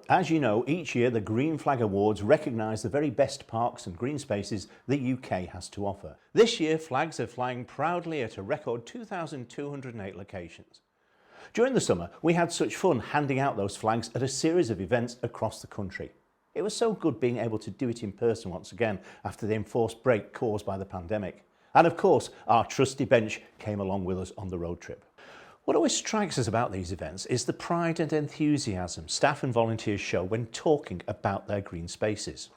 as you know, each year the Green Flag Awards recognise the very best parks and green spaces the UK has to offer. This year, flags are flying proudly at a record 2,208 locations. During the summer, we had such fun handing out those flags at a series of events across the country. It was so good being able to do it in person once again after the enforced break caused by the pandemic. And of course, our trusty bench came along with us on the road trip. What always strikes us about these events is the pride and enthusiasm staff and volunteers show when talking about their green spaces.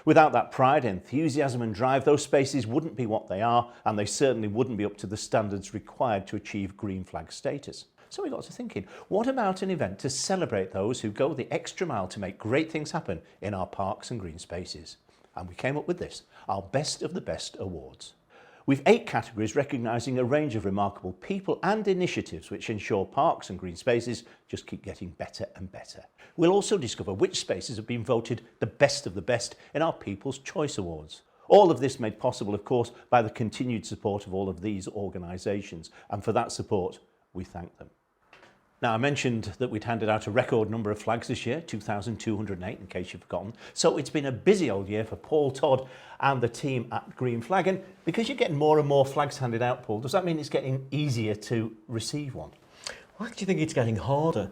Without that pride, enthusiasm and drive, those spaces wouldn't be what they are, and they certainly wouldn't be up to the standards required to achieve green flag status. So we got to thinking, what about an event to celebrate those who go the extra mile to make great things happen in our parks and green spaces? And we came up with this, our Best of the Best Awards. We've 8 categories recognising a range of remarkable people and initiatives which ensure parks and green spaces just keep getting better and better. We'll also discover which spaces have been voted the best of the best in our People's Choice Awards. All of this made possible, of course, by the continued support of all of these organisations, and for that support, we thank them. Now, I mentioned that we'd handed out a record number of flags this year, 2,208 in case you've forgotten. So it's been a busy old year for Paul, Todd and the team at Green Flag. And because you're getting more and more flags handed out, Paul, does that mean it's getting easier to receive one? I actually think it's getting harder.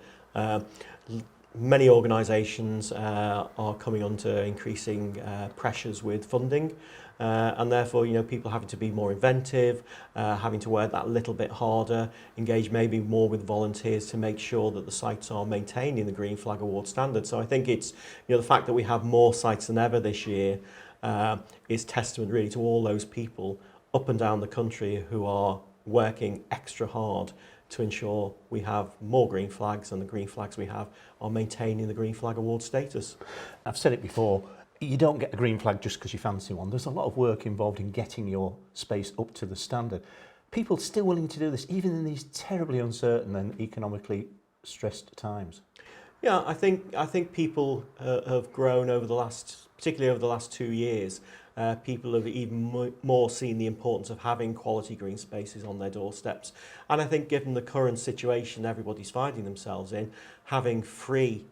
Many organisations are coming under increasing pressures with funding. And therefore, people having to be more inventive, having to work that little bit harder, engage maybe more with volunteers to make sure that the sites are maintaining the Green Flag Award standard. So I think it's, the fact that we have more sites than ever this year is testament really to all those people up and down the country who are working extra hard to ensure we have more green flags, and the green flags we have are maintaining the Green Flag Award status. I've said it before, you don't get a green flag just because you fancy one. There's a lot of work involved in getting your space up to the standard. People still willing to do this even in these terribly uncertain and economically stressed times. Yeah, I think people have grown particularly over the last 2 years. People have even more seen the importance of having quality green spaces on their doorsteps. And I think given the current situation everybody's finding themselves in, having free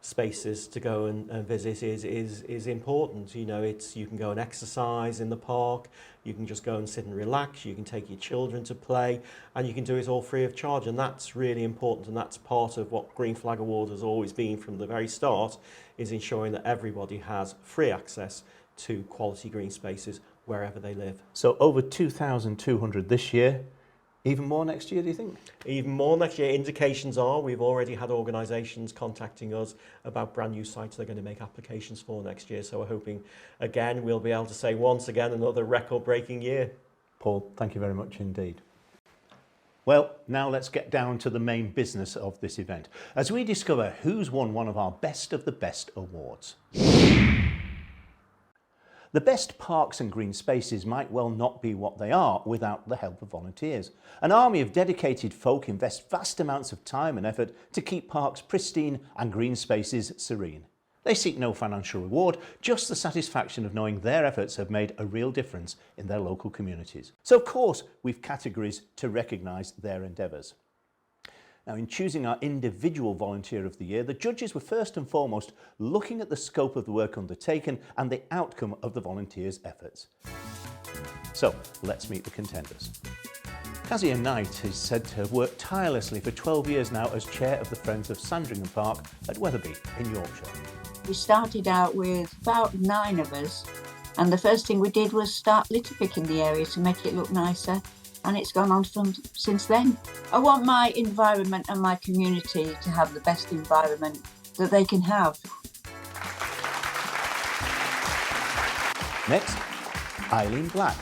spaces to go and visit is important. You can go and exercise in the park, you can just go and sit and relax, you can take your children to play, and you can do it all free of charge. And that's really important, and that's part of what Green Flag Award has always been from the very start, is ensuring that everybody has free access to quality green spaces wherever they live. So over 2,200 this year. Even more next year, do you think? Even more next year. Indications are we've already had organisations contacting us about brand new sites they're going to make applications for next year. So we're hoping, again, we'll be able to say once again another record-breaking year. Paul, thank you very much indeed. Well, now let's get down to the main business of this event, as we discover who's won one of our Best of the Best awards. The best parks and green spaces might well not be what they are without the help of volunteers. An army of dedicated folk invest vast amounts of time and effort to keep parks pristine and green spaces serene. They seek no financial reward, just the satisfaction of knowing their efforts have made a real difference in their local communities. So of course, we've categories to recognise their endeavours. Now, in choosing our individual Volunteer of the Year, the judges were first and foremost looking at the scope of the work undertaken and the outcome of the volunteers' efforts. So, let's meet the contenders. Kezia Knight is said to have worked tirelessly for 12 years now as chair of the Friends of Sandringham Park at Wetherby in Yorkshire. We started out with about 9 of us, and the first thing we did was start litter picking the area to make it look nicer. And it's gone on since then. I want my environment and my community to have the best environment that they can have. Next, Eileen Black.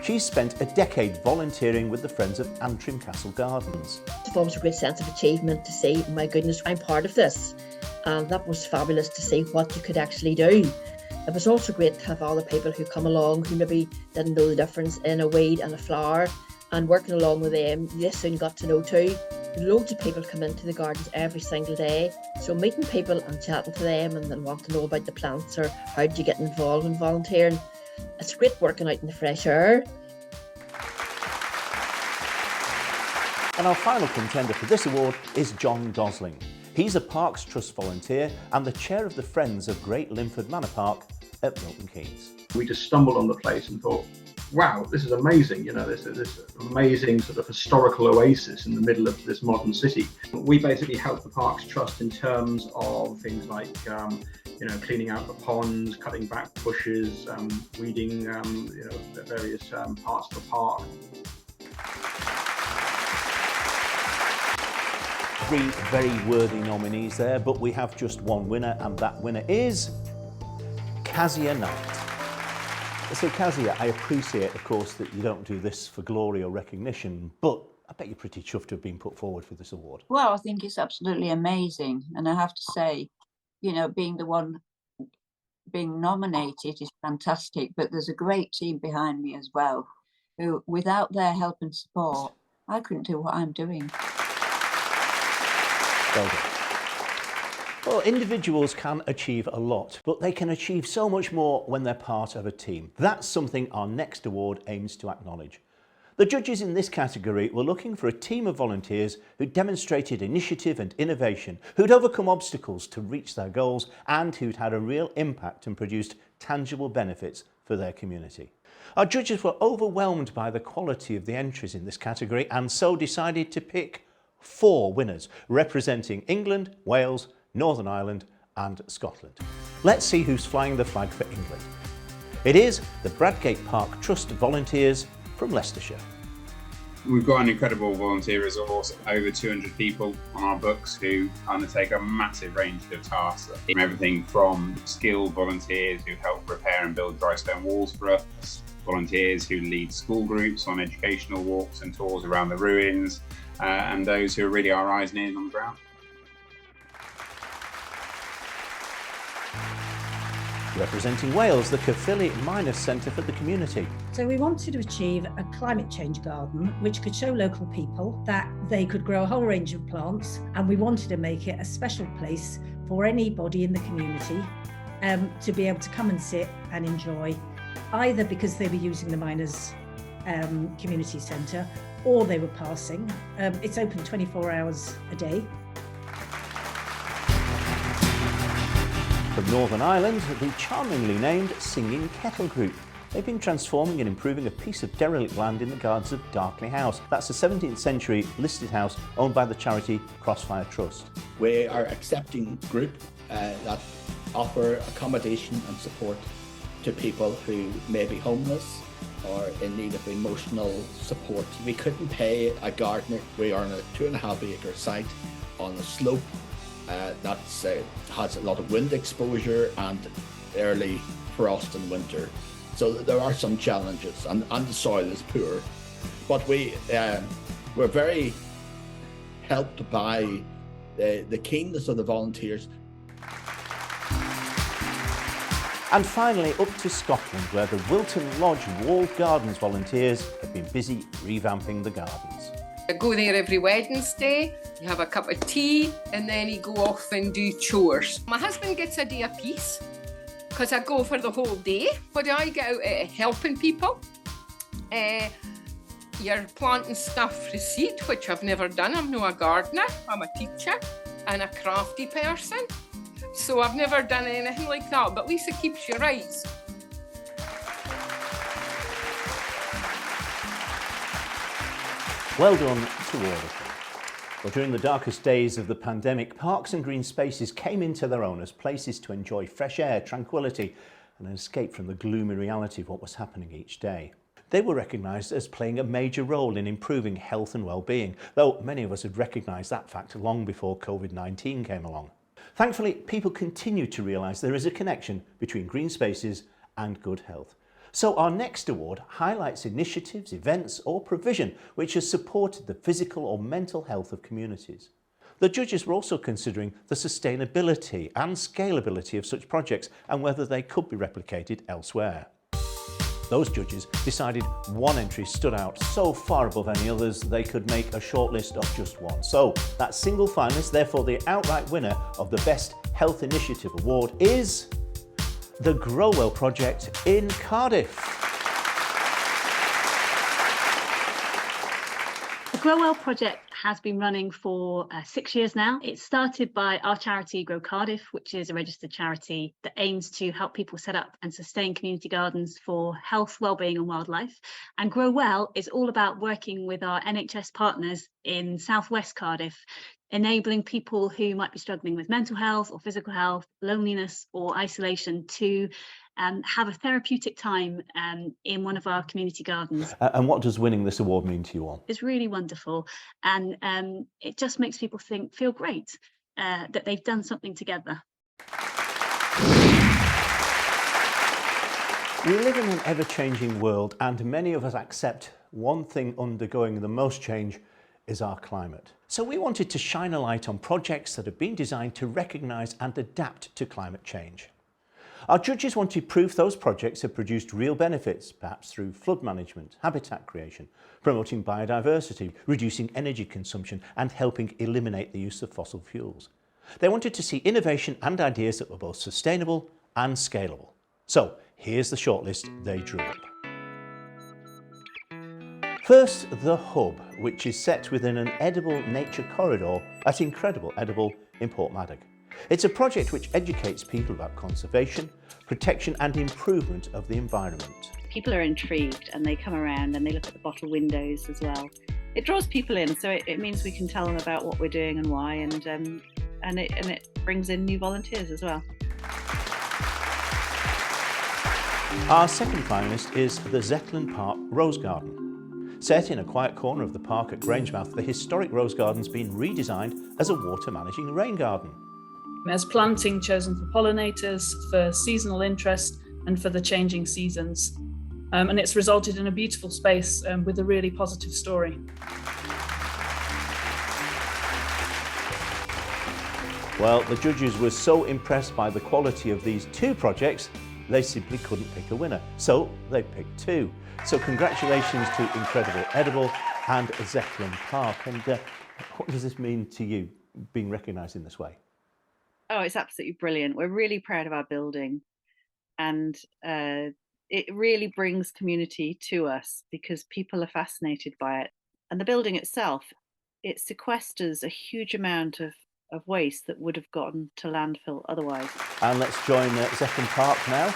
She's spent a decade volunteering with the Friends of Antrim Castle Gardens. It was a great sense of achievement to see, my goodness, I'm part of this. And that was fabulous to see what you could actually do. It was also great to have all the people who come along who maybe didn't know the difference in a weed and a flower. And working along with them, they soon got to know too. Loads of people come into the gardens every single day. So meeting people and chatting to them and then want to know about the plants or how do you get involved in volunteering. It's great working out in the fresh air. And our final contender for this award is John Gosling. He's a Parks Trust volunteer and the chair of the Friends of Great Linford Manor Park at Milton Keynes. We just stumbled on the place and thought, wow, this is amazing, you know, this amazing sort of historical oasis in the middle of this modern city. We basically help the Parks Trust in terms of things like, you know, cleaning out the ponds, cutting back bushes, weeding, you know, the various parts of the park. 3 very worthy nominees there, but we have just one winner, and that winner is Kezia Knight. So Kezia, I appreciate, of course, that you don't do this for glory or recognition, but I bet you're pretty chuffed to have been put forward for this award. Well, I think it's absolutely amazing. And I have to say, you know, being the one being nominated is fantastic, but there's a great team behind me as well, who, without their help and support, I couldn't do what I'm doing. Well done. Well, individuals can achieve a lot, but they can achieve so much more when they're part of a team. That's something our next award aims to acknowledge. The judges in this category were looking for a team of volunteers who demonstrated initiative and innovation, who'd overcome obstacles to reach their goals, and who'd had a real impact and produced tangible benefits for their community. Our judges were overwhelmed by the quality of the entries in this category and so decided to pick 4 winners representing England, Wales, Northern Ireland and Scotland. Let's see who's flying the flag for England. It is the Bradgate Park Trust volunteers from Leicestershire. We've got an incredible volunteer resource, over 200 people on our books who undertake a massive range of tasks. Everything from skilled volunteers who help repair and build dry stone walls for us, volunteers who lead school groups on educational walks and tours around the ruins, and those who are really our eyes and ears on the ground. Representing Wales, the Caerphilly Miners Centre for the Community. So we wanted to achieve a climate change garden which could show local people that they could grow a whole range of plants, and we wanted to make it a special place for anybody in the community to be able to come and sit and enjoy, either because they were using the Miners Community Centre or they were passing. It's open 24 hours a day. From Northern Ireland, the charmingly named Singing Kettle Group. They've been transforming and improving a piece of derelict land in the gardens of Darkley House. That's a 17th century listed house owned by the charity Crossfire Trust. We are accepting group that offer accommodation and support to people who may be homeless or in need of emotional support. We couldn't pay a gardener. We are on a 2.5 acre site on a slope that has a lot of wind exposure and early frost in winter. So there are some challenges, and the soil is poor. But we're very helped by the keenness of the volunteers. And finally, up to Scotland, where the Wilton Lodge Walled Gardens volunteers have been busy revamping the gardens. I go there every Wednesday, you have a cup of tea, and then you go off and do chores. My husband gets a day apiece, because I go for the whole day. What do I get out of it? Helping people. You're planting stuff for seed, which I've never done. I'm not a gardener, I'm a teacher and a crafty person. So I've never done anything like that, but at least it keeps you right. Well done to all of them. Well, during the darkest days of the pandemic, parks and green spaces came into their own as places to enjoy fresh air, tranquility, and an escape from the gloomy reality of what was happening each day. They were recognised as playing a major role in improving health and well-being, though many of us had recognised that fact long before COVID-19 came along. Thankfully, people continue to realise there is a connection between green spaces and good health. So our next award highlights initiatives, events or provision which has supported the physical or mental health of communities. The judges were also considering the sustainability and scalability of such projects and whether they could be replicated elsewhere. Those judges decided one entry stood out so far above any others they could make a shortlist of just one. So that single finalist, therefore the outright winner of the Best Health Initiative Award, is the Grow Well project in Cardiff. The Grow Well project has been running for 6 years now. It started by our charity Grow Cardiff, which is a registered charity that aims to help people set up and sustain community gardens for health, wellbeing and wildlife. And Grow Well is all about working with our NHS partners in southwest Cardiff, enabling people who might be struggling with mental health or physical health, loneliness or isolation to have a therapeutic time in one of our community gardens. And what does winning this award mean to you all? It's really wonderful, and it just makes people feel great that they've done something together. We live in an ever-changing world, and many of us accept one thing undergoing the most change is our climate. So we wanted to shine a light on projects that have been designed to recognise and adapt to climate change. Our judges wanted proof those projects have produced real benefits, perhaps through flood management, habitat creation, promoting biodiversity, reducing energy consumption and helping eliminate the use of fossil fuels. They wanted to see innovation and ideas that were both sustainable and scalable. So here's the shortlist they drew up. First, the Hub, which is set within an edible nature corridor at Incredible Edible in Portmaddock. It's a project which educates people about conservation, protection and improvement of the environment. People are intrigued and they come around and they look at the bottle windows as well. It draws people in, so it means we can tell them about what we're doing and why, and it brings in new volunteers as well. Our second finalist is the Zetland Park Rose Garden. Set in a quiet corner of the park at Grangemouth, the historic rose garden's been redesigned as a water managing rain garden. There's planting chosen for pollinators, for seasonal interest and for the changing seasons. And it's resulted in a beautiful space with a really positive story. Well, the judges were so impressed by the quality of these two projects, they simply couldn't pick a winner. So they picked two. So congratulations to Incredible Edible and Zetland Park. And what does this mean to you, being recognised in this way? Oh, it's absolutely brilliant. We're really proud of our building, and it really brings community to us because people are fascinated by it. And the building itself, it sequesters a huge amount of waste that would have gone to landfill otherwise. And let's join Zetland Park now.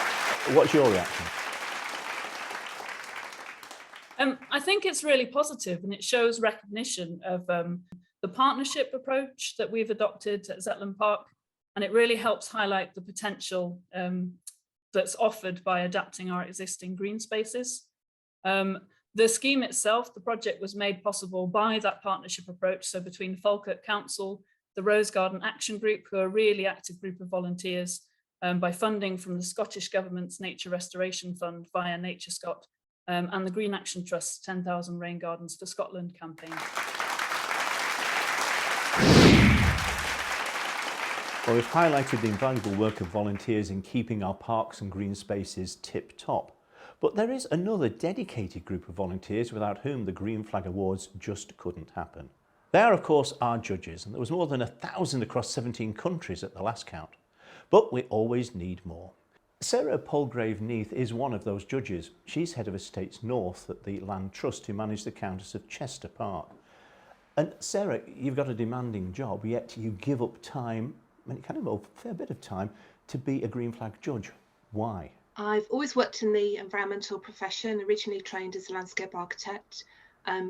What's your reaction? I think it's really positive, and it shows recognition of the partnership approach that we've adopted at Zetland Park. And it really helps highlight the potential that's offered by adapting our existing green spaces. The scheme itself, the project was made possible by that partnership approach. So between Falkirk Council, the Rose Garden Action Group, who are a really active group of volunteers, by funding from the Scottish Government's Nature Restoration Fund via Nature Scot, and the Green Action Trust's 10,000 Rain Gardens for Scotland campaign. Well, we've highlighted the invaluable work of volunteers in keeping our parks and green spaces tip-top. But there is another dedicated group of volunteers without whom the Green Flag Awards just couldn't happen. They are, of course, our judges, and there was more than 1,000 across 17 countries at the last count. But we always need more. Sarah Palgrave-Neath is one of those judges. She's head of Estates North at the Land Trust, who manage the Countess of Chester Park. And Sarah, you've got a demanding job, yet you give up time, and it can involve a fair bit of time, to be a Green Flag judge. Why? I've always worked in the environmental profession, originally trained as a landscape architect.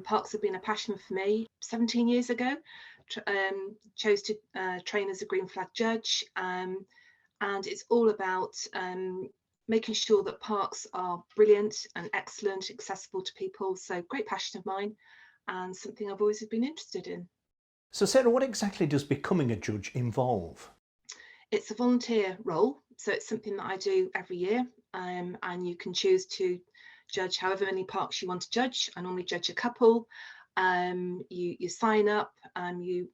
Parks have been a passion for me. 17 years ago, chose to train as a Green Flag judge, and it's all about making sure that parks are brilliant and excellent, accessible to people. So great passion of mine and something I've always been interested in. So Sarah, what exactly does becoming a judge involve? It's a volunteer role, so it's something that I do every year, and you can choose to judge however many parks you want to judge. I normally judge a couple. You sign up, you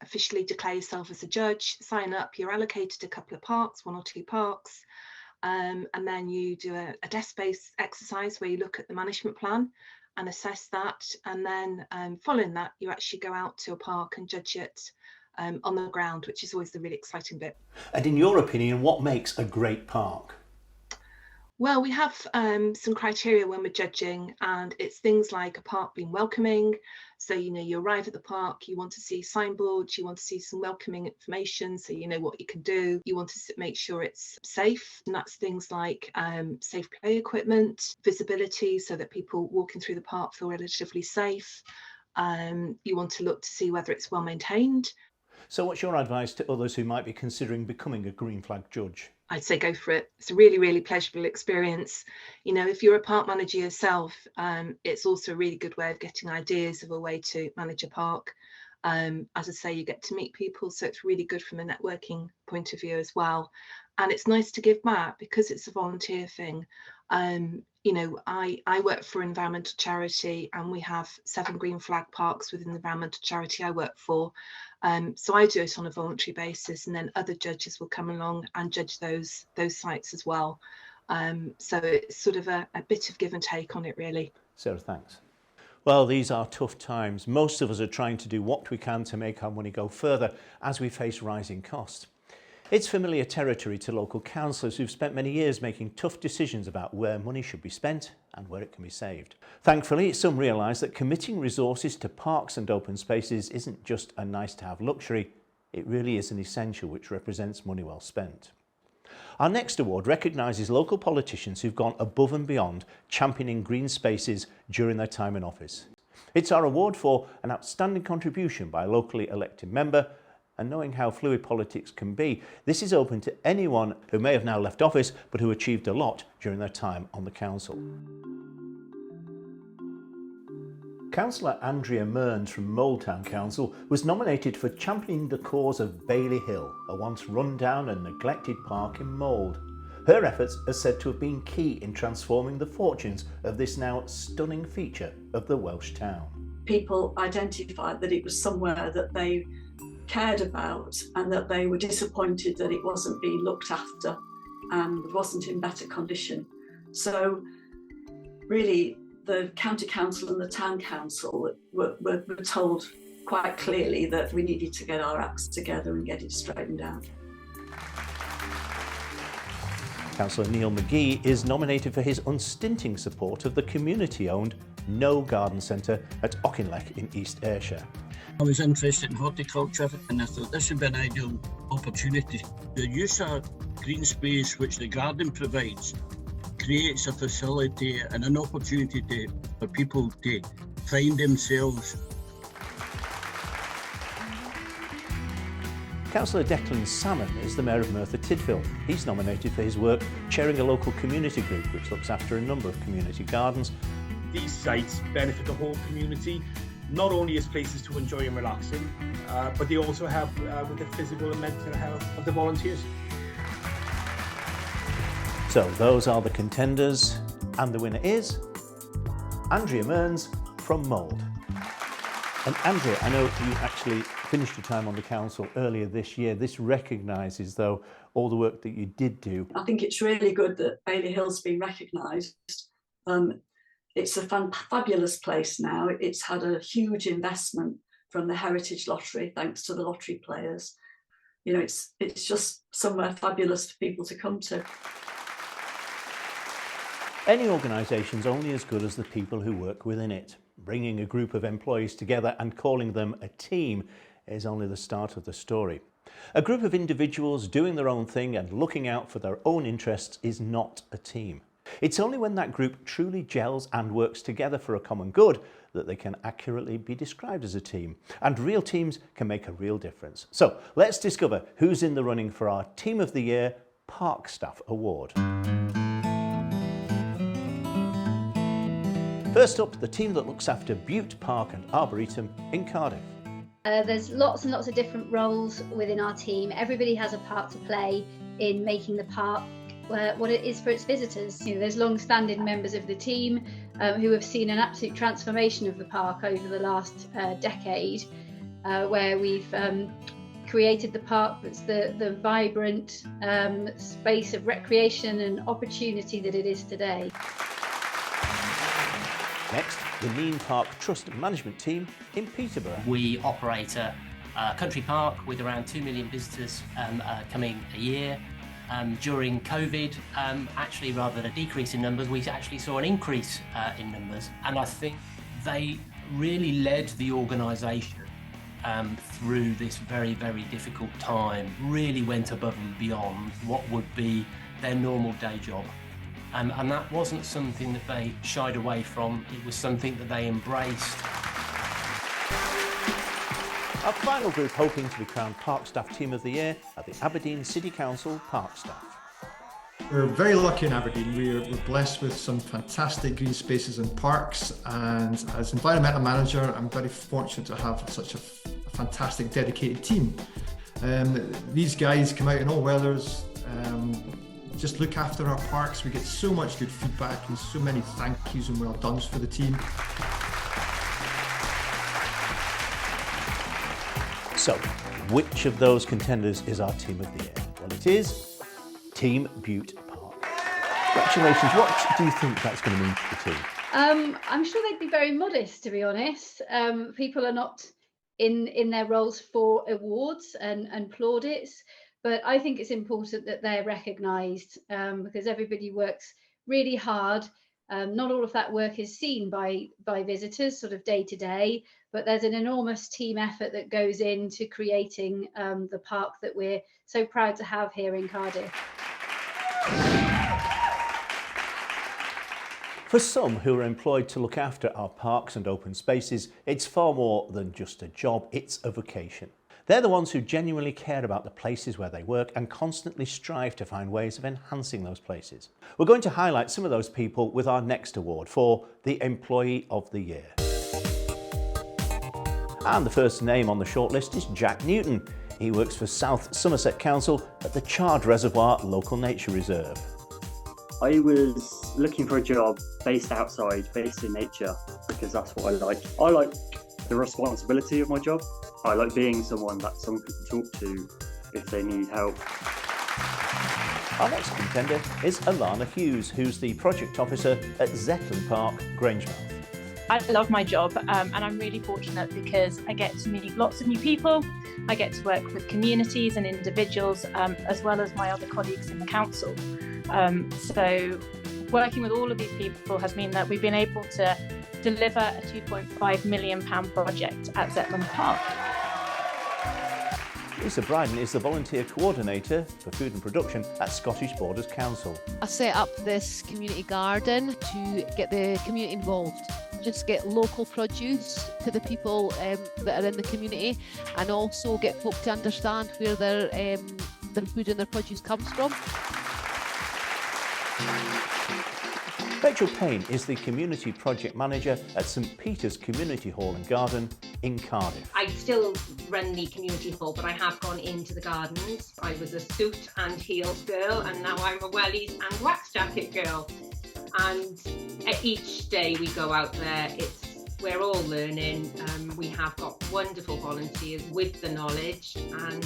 officially declare yourself as a judge, sign up, you're allocated a couple of parks, 1 or 2 parks, and then you do a desk-based exercise where you look at the management plan and assess that, and then following that you actually go out to a park and judge it on the ground, which is always the really exciting bit. And in your opinion, what makes a great park? Well, we have some criteria when we're judging, and it's things like a park being welcoming, So, you know, you arrive at the park, you want to see signboards, you want to see some welcoming information so you know what you can do. You want to make sure it's safe, and that's things like safe play equipment, visibility so that people walking through the park feel relatively safe. You want to look to see whether it's well maintained. So what's your advice to others who might be considering becoming a green flag judge? I'd say go for it. It's a really, really pleasurable experience. You know, if you're a park manager yourself, it's also a really good way of getting ideas of a way to manage a park. As I say, you get to meet people, so it's really good from a networking point of view as well. And it's nice to give back because it's a volunteer thing. You know, I work for an environmental charity, and we have 7 green flag parks within the environmental charity I work for. So I do it on a voluntary basis, and then other judges will come along and judge those sites as well. So it's sort of a bit of give and take on it, really. Sarah, thanks. Well, these are tough times. Most of us are trying to do what we can to make our money go further as we face rising costs. It's familiar territory to local councillors who've spent many years making tough decisions about where money should be spent and where it can be saved. Thankfully, some realise that committing resources to parks and open spaces isn't just a nice-to-have luxury, it really is an essential which represents money well spent. Our next award recognises local politicians who've gone above and beyond championing green spaces during their time in office. It's our award for an outstanding contribution by a locally elected member, and knowing how fluid politics can be, this is open to anyone who may have now left office but who achieved a lot during their time on the council. Councillor Andrea Mearns from Mold Town Council was nominated for championing the cause of Bailey Hill, a once run-down and neglected park in Mold. Her efforts are said to have been key in transforming the fortunes of this now stunning feature of the Welsh town. People identified that it was somewhere that they cared about, and that they were disappointed that it wasn't being looked after and wasn't in better condition. So really the county council and the town council were told quite clearly that we needed to get our acts together and get it straightened out. Councillor Neil McGee is nominated for his unstinting support of the community-owned No Garden Centre at Auchinleck in East Ayrshire. I was interested in horticulture, and I thought this would be an ideal opportunity. The use of green space which the garden provides creates a facility and an opportunity for people to find themselves. Councillor Declan Salmon is the Mayor of Merthyr Tydfil. He's nominated for his work chairing a local community group which looks after a number of community gardens. These sites benefit the whole community, not only as places to enjoy and relax in, but they also help with the physical and mental health of the volunteers. So those are the contenders, and the winner is Andrea Mearns from Mold. And Andrea, I know you actually finished your time on the council earlier this year. This recognises, though, all the work that you did do. I think it's really good that Bailey Hill's been recognised. It's a fabulous place now. It's had a huge investment from the Heritage Lottery, thanks to the lottery players. You know, it's just somewhere fabulous for people to come to. Any organisation's only as good as the people who work within it. Bringing a group of employees together and calling them a team is only the start of the story. A group of individuals doing their own thing and looking out for their own interests is not a team. It's only when that group truly gels and works together for a common good that they can accurately be described as a team. And real teams can make a real difference. So let's discover who's in the running for our Team of the Year Park Staff Award. First up, the team that looks after Bute Park and Arboretum in Cardiff. There's lots and lots of different roles within our team. Everybody has a part to play in making the park what it is for its visitors. You know, there's long-standing members of the team who have seen an absolute transformation of the park over the last decade, where we've created the park that's the vibrant space of recreation and opportunity that it is today. Next, the Neen Park Trust Management Team in Peterborough. We operate a country park with around 2 million visitors coming a year. During COVID, actually rather than a decrease in numbers, we actually saw an increase in numbers. And I think they really led the organisation through this very, very difficult time, really went above and beyond what would be their normal day job. And that wasn't something that they shied away from, it was something that they embraced. Our final group hoping to be crowned Park Staff Team of the Year are the Aberdeen City Council Park Staff. We're very lucky in Aberdeen. We're blessed with some fantastic green spaces and parks, and as environmental manager I'm very fortunate to have such a fantastic dedicated team. These guys come out in all weathers, just look after our parks. We get so much good feedback and so many thank yous and well dones for the team. So, which of those contenders is our Team of the Year? Well, it is Team Bute Park. Congratulations. What do you think that's going to mean to the team? I'm sure they'd be very modest, to be honest. People are not in their roles for awards and plaudits, but I think it's important that they're recognised because everybody works really hard. Not all of that work is seen by visitors sort of day to day, but there's an enormous team effort that goes into creating the park that we're so proud to have here in Cardiff. For some who are employed to look after our parks and open spaces, it's far more than just a job, it's a vocation. They're the ones who genuinely care about the places where they work and constantly strive to find ways of enhancing those places. We're going to highlight some of those people with our next award for the Employee of the Year. And the first name on the shortlist is Jack Newton. He works for South Somerset Council at the Chard Reservoir Local Nature Reserve. I was looking for a job based outside, based in nature, because that's what I like. I like the responsibility of my job. I like being someone that someone can talk to if they need help. Our next contender is Alana Hughes, who's the Project Officer at Zetland Park, Grangemouth. I love my job and I'm really fortunate because I get to meet lots of new people. I get to work with communities and individuals as well as my other colleagues in the council. So working with all of these people has meant that we've been able to deliver a £2.5 million project at Zetland Park. Lisa Bryden is the volunteer coordinator for food and production at Scottish Borders Council. I set up this community garden to get the community involved. Just get local produce to the people that are in the community, and also get folk to understand where their food and their produce comes from. Rachel Payne is the Community Project Manager at St Peter's Community Hall and Garden in Cardiff. I still run the community hall, but I have gone into the gardens. I was a suit and heels girl, and now I'm a wellies and wax jacket girl. And each day we go out there, we're all learning. We have got wonderful volunteers with the knowledge, and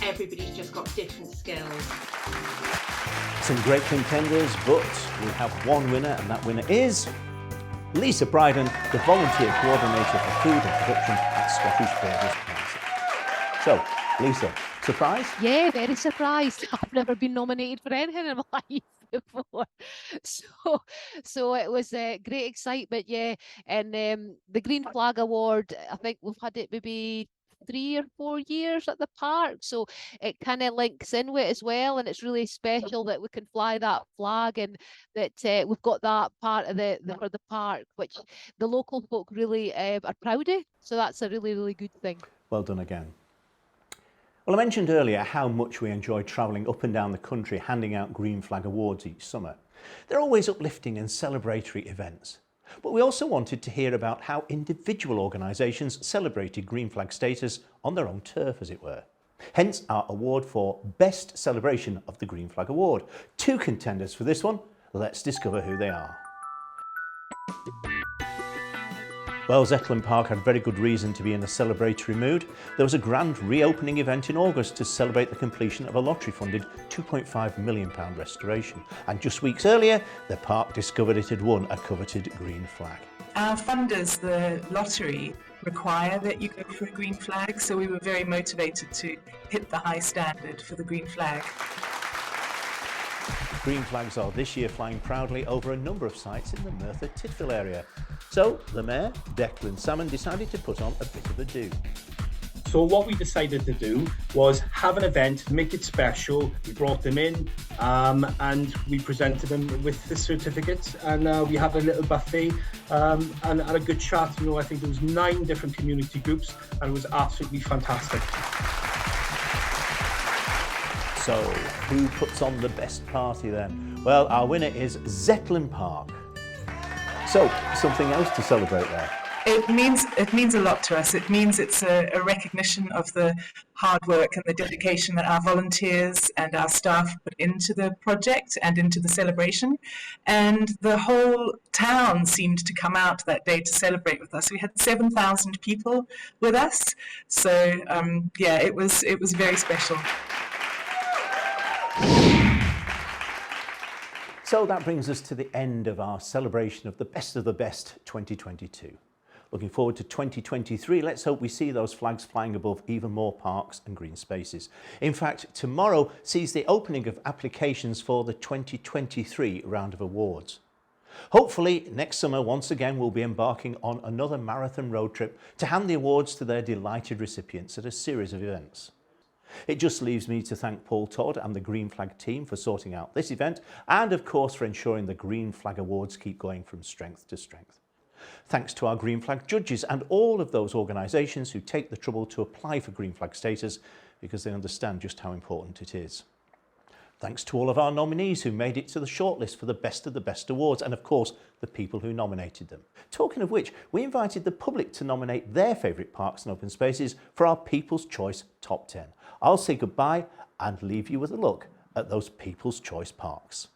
everybody's just got different skills. Some great contenders, but we have one winner, and that winner is Lisa Bryden, the volunteer coordinator for food and production at Scottish Borders Council. So, Lisa, surprised? Yeah, very surprised. I've never been nominated for anything in my life before. So it was great excitement, yeah. And the Green Flag Award, I think we've had it maybe 3 or 4 years at the park, so it kind of links in with it as well, and it's really special that we can fly that flag and that we've got that part of for the park, which the local folk really are proud of, so that's a really, really good thing. Well done again. Well, I mentioned earlier how much we enjoy travelling up and down the country handing out Green Flag Awards each summer. They're always uplifting and celebratory events. But we also wanted to hear about how individual organisations celebrated Green Flag status on their own turf, as it were. Hence our award for Best Celebration of the Green Flag Award. 2 contenders for this one. Let's discover who they are. Well, Zetland Park had very good reason to be in a celebratory mood. There was a grand reopening event in August to celebrate the completion of a lottery-funded £2.5 million restoration. And just weeks earlier, the park discovered it had won a coveted green flag. Our funders, the lottery, require that you go for a green flag, so we were very motivated to hit the high standard for the green flag. Green flags are this year flying proudly over a number of sites in the Merthyr Tydfil area. So the Mayor, Declan Salmon, decided to put on a bit of a do. So what we decided to do was have an event, make it special. We brought them in and we presented them with the certificates, and we had a little buffet and a good chat. You know, I think there was 9 different community groups and it was absolutely fantastic. So who puts on the best party then? Well, our winner is Zetland Park. So something else to celebrate there. It means a lot to us. It means it's a recognition of the hard work and the dedication that our volunteers and our staff put into the project and into the celebration. And the whole town seemed to come out that day to celebrate with us. We had 7,000 people with us. So yeah, it was very special. So that brings us to the end of our celebration of the best 2022. Looking forward to 2023, let's hope we see those flags flying above even more parks and green spaces. In fact, tomorrow sees the opening of applications for the 2023 round of awards. Hopefully, next summer, once again, we'll be embarking on another marathon road trip to hand the awards to their delighted recipients at a series of events. It just leaves me to thank Paul Todd and the Green Flag team for sorting out this event, and of course for ensuring the Green Flag Awards keep going from strength to strength. Thanks to our Green Flag judges and all of those organisations who take the trouble to apply for Green Flag status because they understand just how important it is. Thanks to all of our nominees who made it to the shortlist for the best awards, and of course the people who nominated them. Talking of which, we invited the public to nominate their favourite parks and open spaces for our People's Choice Top 10. I'll say goodbye and leave you with a look at those People's Choice parks.